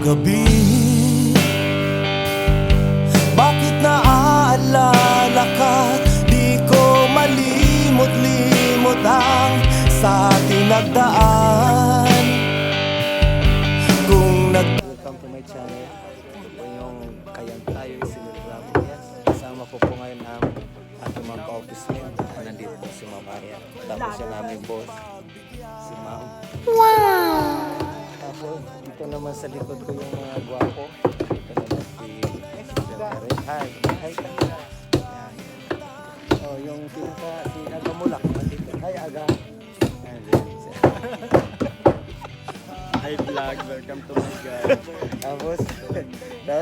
gabi. Bakit naaalala ka? Di ko malimot-limot ang sa ating nagdaan. Kung Welcome to my channel. Ito po yung Kayang Tayo Sinilgram. Kasama po ngayon ang ating mga ka-office name. Nandito po si Ma'am Arya. Tapos yung aming boss, si Ma'am. Wow! Tapos dito naman sa likod ko yung mga gwapo. Dito naman si Deltare. Hi! Hi! Yan. Oh, yung pinaka si Aga Mulak. Nandito. Hi Aga! Hi vlog, welcome to my guys. Tapos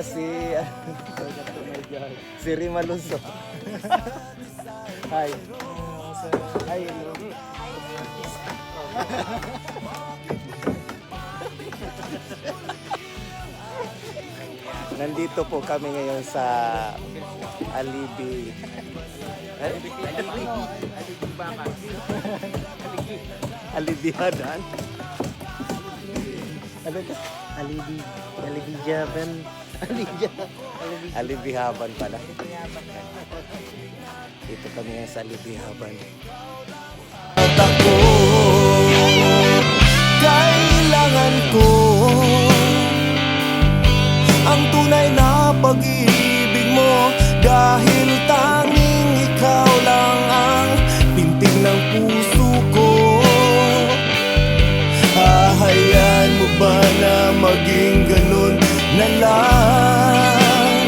si si Rima Alonso. Hi. Hi. Nandito po kami ngayon sa Alibi. Alibihadan. Ano ito? Alibijaban. Alibihaban pala. Dito kami ngayon sa Alibihaban. At ako, kailangan ko ang tunay na pag-ibig mo, dahil tanging ikaw lang ang pintig ng puso ko. Hahayaan mo ba na maging ganun na lang?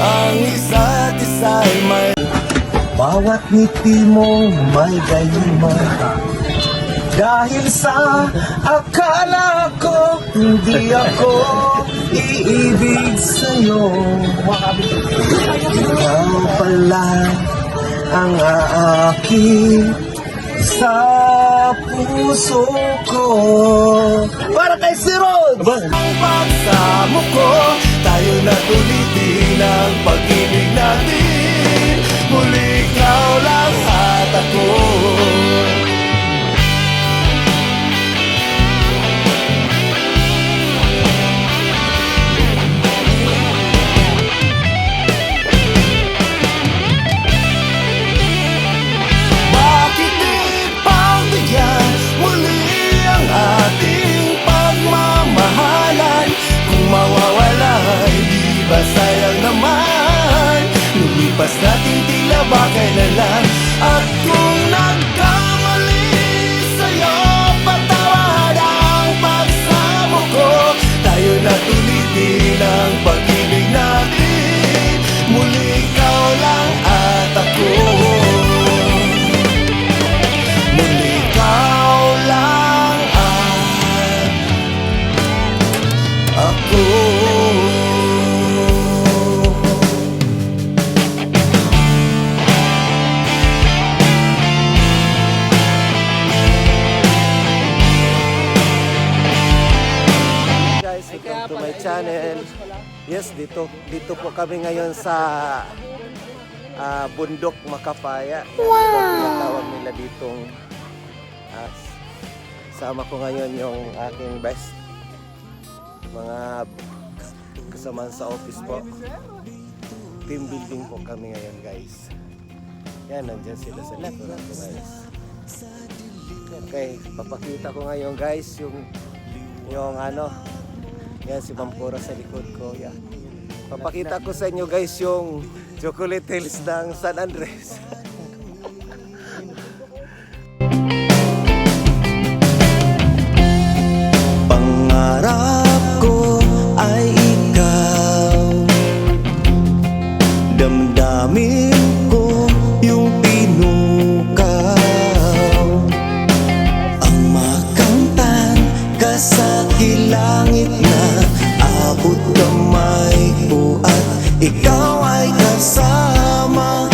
Ang isa't isa'y may bawat ngiti mo may gayuma, dahil sa akala ko hindi ako iibig sa'yo. Ikaw pala ang aakit sa puso ko. Para kay si Rod! Ang pagsamo ko, tayo na tulitin ang pag-ibig natin. Muli ikaw lang at ako. Sayang naman, lumipas natin tila ba kailan. At kung nagkamali sa'yo, patawad ang pagsamo ko. Tayo na tulitin ang pag-ibig natin. Muli ikaw lang at ako. Muli ikaw lang at ako. Welcome to my channel. Yes, dito po kami ngayon sa Bundok Makapaya. Wow! Tawag nila ditong sama ko ngayon yung aking best mga kasamaan sa office po. Team building po kami ngayon, guys. Yan, nandyan sila sa likod ko, guys. Okay, papakita ko ngayon, guys, yung ano. Yan si Pampura sa likod ko. Yan. Papakita ko sa inyo, guys, yung Chocolate Hills ng San Andres. Pangarap ko ay ikaw, damdamin ko yung pinukaw, ang makamtan ka sa kilangit na abot kamay ko at ikaw ay kasama.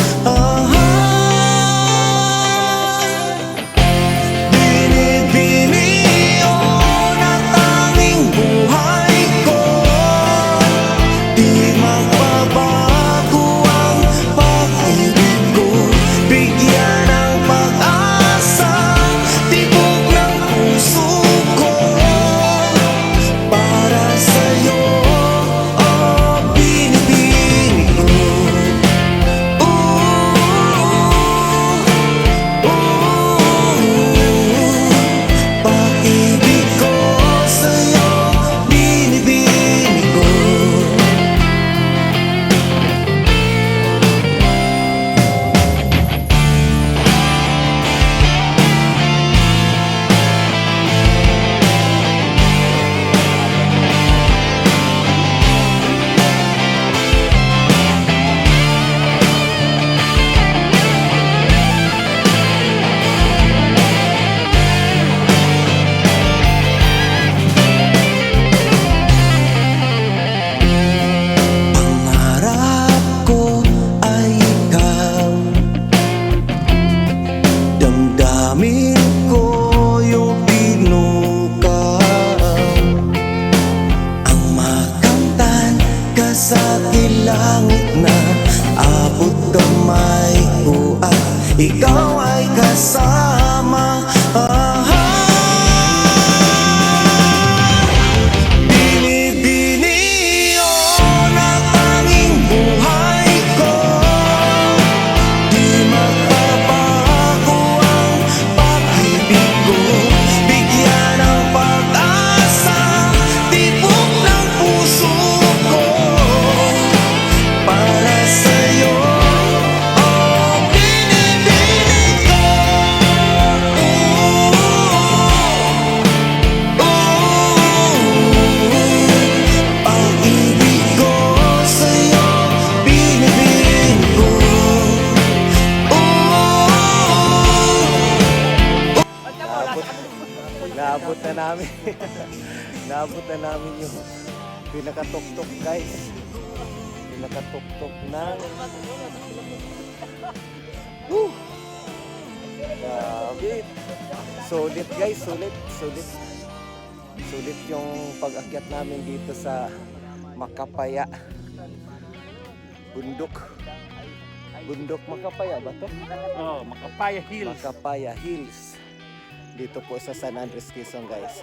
ikaw ay kasama. Binibini na tanging buhay ko, di magbabago ang pag-ibig ko. Bigyan ng pag-asa, tibok ng puso ko para sa'yo. Oh, binibini ko, pag-ibig ko sa'yo, binibini ko. Naabot na namin. Naabot na namin yung pinakatuktok, guys. Pinakatuktok ng Woo! Grabe. Sulit, guys. Sulit. Sulit yung pag-akyat namin dito sa Makapaya. Bundok Makapaya ba to? Oh, Makapaya Hills. Makapaya Hills. Dito po sa San Andres, Quezon, guys.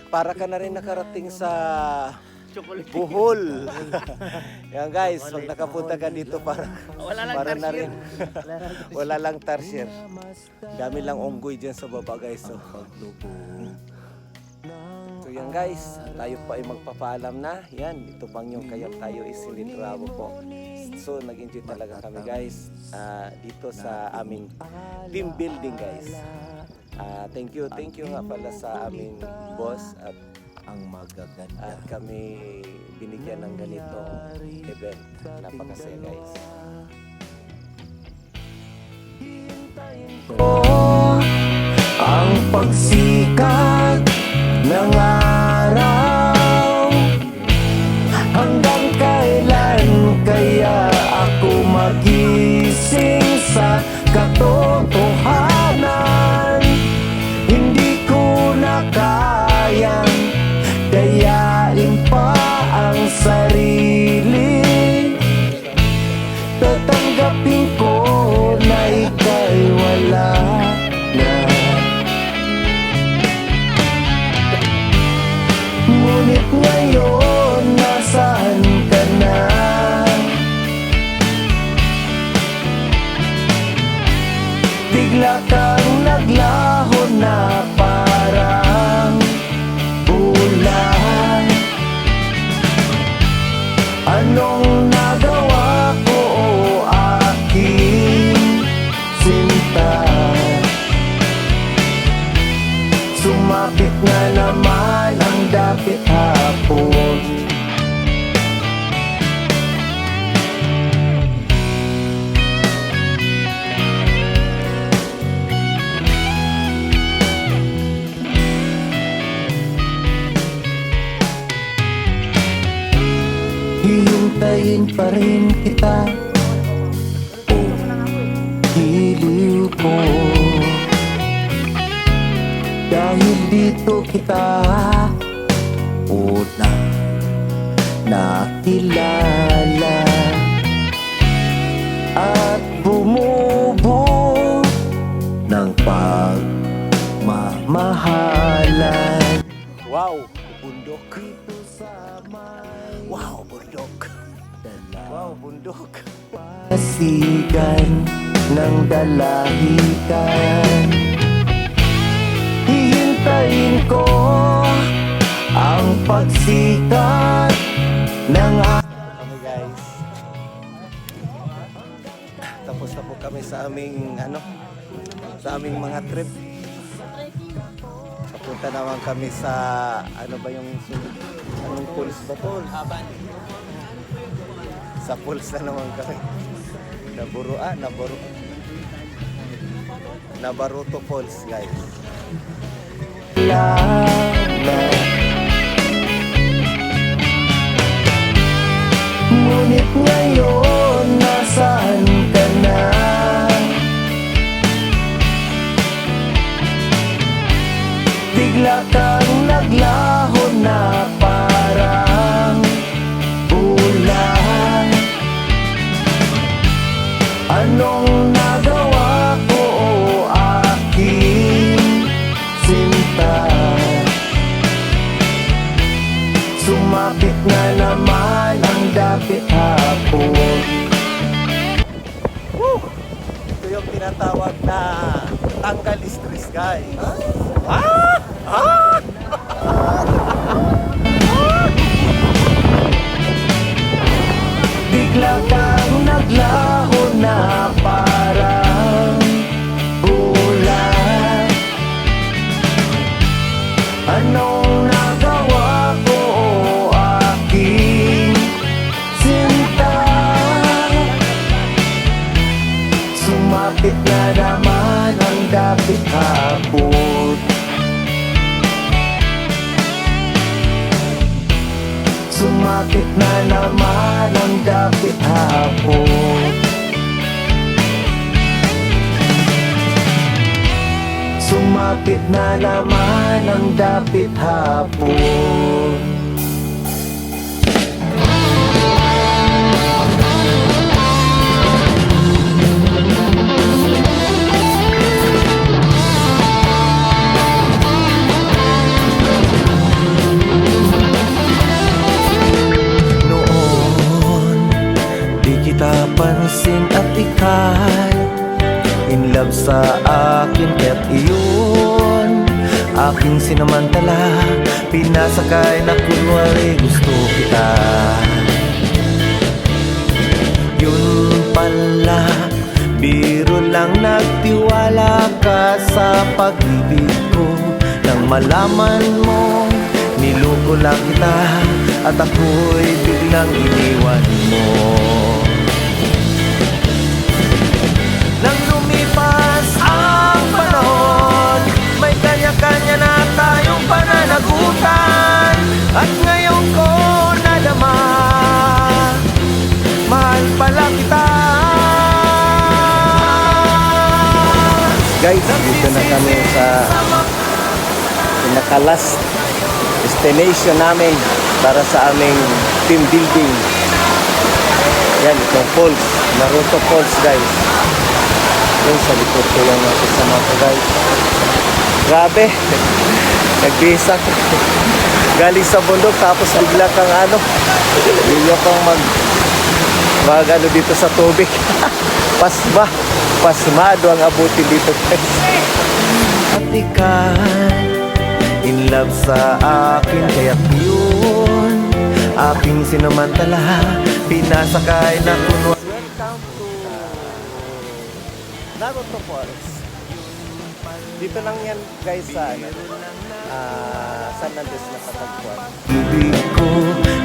Para ka na rin nakarating sa Chocolate. Bohol. Yan, guys, pag nakapunta ka dito para Wala lang para na rin. tarsier. Wala lang tarsier. Dami lang unggoy dyan sa baba, guys. So yan, guys, tayo pa ay magpapaalam na. Yan, ito pang yung Kayang Tayo Isilid Bravo po. So nag-enjoy talaga kami, guys, dito sa aming team building, guys. Thank you nga pala sa aming boss at kami binigyan ng ganitong event. Napakasaya, guys. Ang pagsikat ng araw, hanggang kailan kaya ako magising sa katotohanan? Hindi ko na kayang dayain pa ang sarili. Tatanggapin ko na ika'y wala na. Ngunit ngayon, nasaan ka na? Bigla kang naglaho na parang ulan. Anong nagawa ko, o aking sinta? Sumapit na naman ang dapit hapon. Hihintayin pa rin kita, o hiliw ko. Dahil dito kita unang nakilala at bumubo ng pagmamahalan. Wow, bundok. Wow, bundok. Wow, bundok. Pasigan ng dalahican, hihintayin ko ang pagsikat ng Kami, guys. Tapos na po kami sa aming sa aming mga trip. Papunta naman kami sa ano ba yung sunod? Anong pools ba to? Sa pools na naman kami. Nabaruto Falls, guys. Ngunit ngayon, nasaan ka na? Bigla kang naglaho na parang ulan. Anong Yes, guys. Bigla kang naglaho na parang bulan. Anong nagawa ko, aking sinta? Sumapit na naman ang dapit hapon. Sumapit na naman ang dapit hapon. Sumapit na naman ang dapit hapon. Noon, di kita pansin at ika'y in love sa akin, kaya't iyon aking sinamantala. Pinasakay na kunwari gusto kita. Yun pala, biro lang, nagtiwala ka sa pag-ibig ko. Nang malaman mo, niloko lang kita, at ako'y biglang iniwan mo. Nang lumipas ang panahon, may kanya-kanya na tayong pananagutan. At ngayon ko nadama, mahal pala kita. Guys, dito na kami sa pinaka-last destination namin para sa aming team building. Yan, itong falls, Naruto Falls, guys. Yung sa likod ko yung mga kasama ko, guys. Grabe. Nagbisa ko. Galing sa bundok, tapos bigla kang bigla kang mag dito sa tubig. Pasmado ang abutin dito, guys. At ika'y in love sa akin, kaya't yun aking sinamantala. Pinasakay na kunwari. Welcome to Naruto Falls. Dito lang yan, guys, sa San Andres na Patagpuan. Ibig ko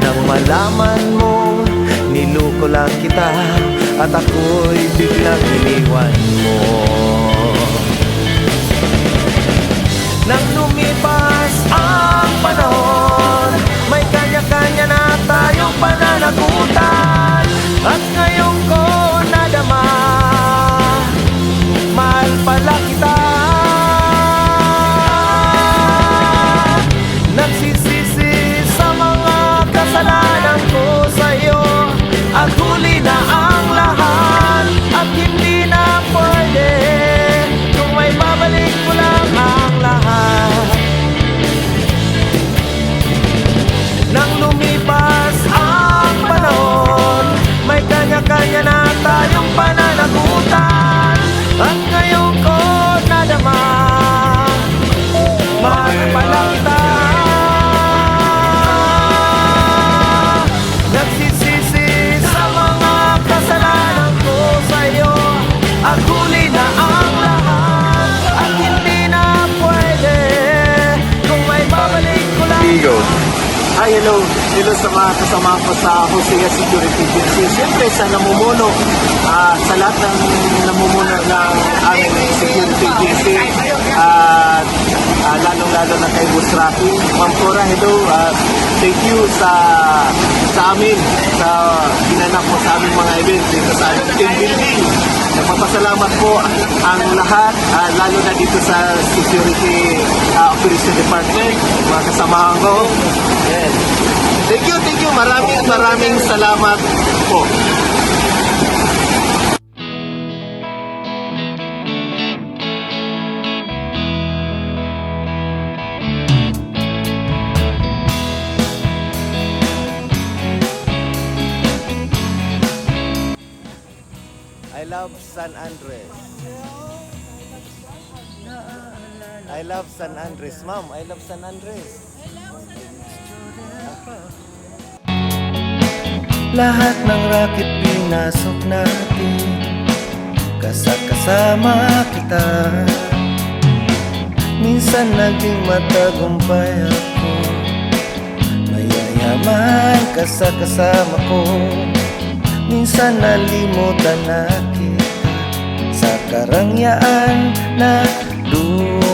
nang malaman mo, niloko lang kita, at ako'y biglang iniwan mo. Nang lumipas ang panahon, may kanya-kanya na tayong pananagutan. At ngayon ko nadama, mahal pala kita. Nagsisisi sa mga kasalanan ko sa'yo, at huli na ang lahat, at hindi na pwede kung may babalik ko lang ang lahat. Nang lumipas ang panahon, may kanya-kanya na tayong pananagutan. At ngayon ko nadama, mahal pala kita. Nagsisisi sa mga kasalanan ko sa'yo, at huli na ang lahat, at hindi na pwede kung may babalik ko lang. Hi, hello. Hello sa mga kasama ko sa Hosea Security Agency. Siyempre sa namumuno, sa lahat ng namumuno ng aming security agency, lalong-lalo na kay Boss Rafi. Ma'am Cora, hello. Thank you sa amin, sa ginanap mo sa aming mga event dito sa aming team building. Nagpapasalamat po ang lahat, lalo na dito sa Security Operation Department, mga kasamahan ko. Yes. Thank you. Maraming salamat po. I love San Andres. I love San Andres, ma'am. I love San Andres. Lahat ng racket pinasok natin, kasama kita. Minsan naging matagumpay ako, mayayaman ka sa kasama ko. Minsan nalimutan na kita sa karangyaan na dumaan.